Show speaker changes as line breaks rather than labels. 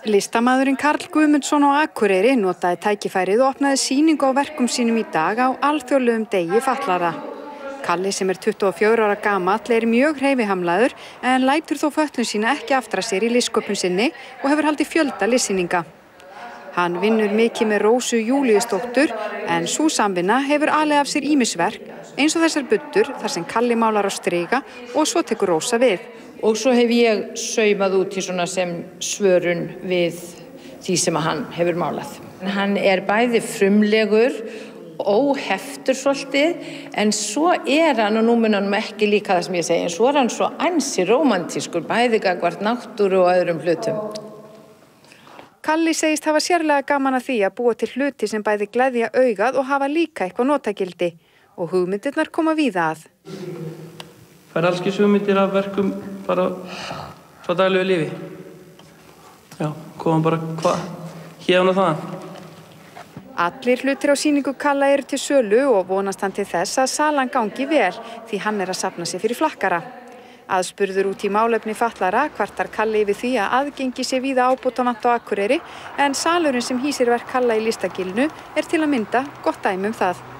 Listamaðurinn Karl Guðmundsson á Akureyri notaði tækifærið og opnaði sýningu á verkum sínum í dag á alþjóðlegum degi fatlaðra. Kalli sem 24 ára gamall mjög hreyfihamlaður en lætur þó fötlun sína ekki aftra sér í listsköpun sinni og hefur haldið fjölda listsýninga. Hann vinnur mikið með Rósu Júlíusdóttur en sú samvinna hefur alið af sér ýmis verk eins og þessar buddur þar sem Kalli málar á striga og svo tekur Rósa við.
Og svo hef ég saumað út í svona sem svörun við því sem hann hefur málað. Hann bæði frumlegur, óheftur svolítið, en svo hann, og nú mun hann ekki líka það sem ég segi, en svo hann svo ansi rómantískur, bæði gagnvart náttúru og öðrum hlutum.
Kalli segist hafa sérlega gaman að því að búa til hluti sem bæði gleðja augað og hafa líka eitthvað notagildi og hugmyndirnar koma víða að.
Það alls kyns hugmyndir af verkum bara frá daglegu lífi. Já, koma bara hérna og þaðan.
Allir hlutir á sýningu Kalla til sölu og vonast hann til þess að salan gangi vel því hann að safna sig fyrir flakkara. Aðspurður út í málefni fatlaðra kvartar Kalli yfir því að aðgengi sé víða ábótavant á Akureyri en salurinn sem hýsir verk Kalla í Listagilinu til að mynda gott dæmi um það.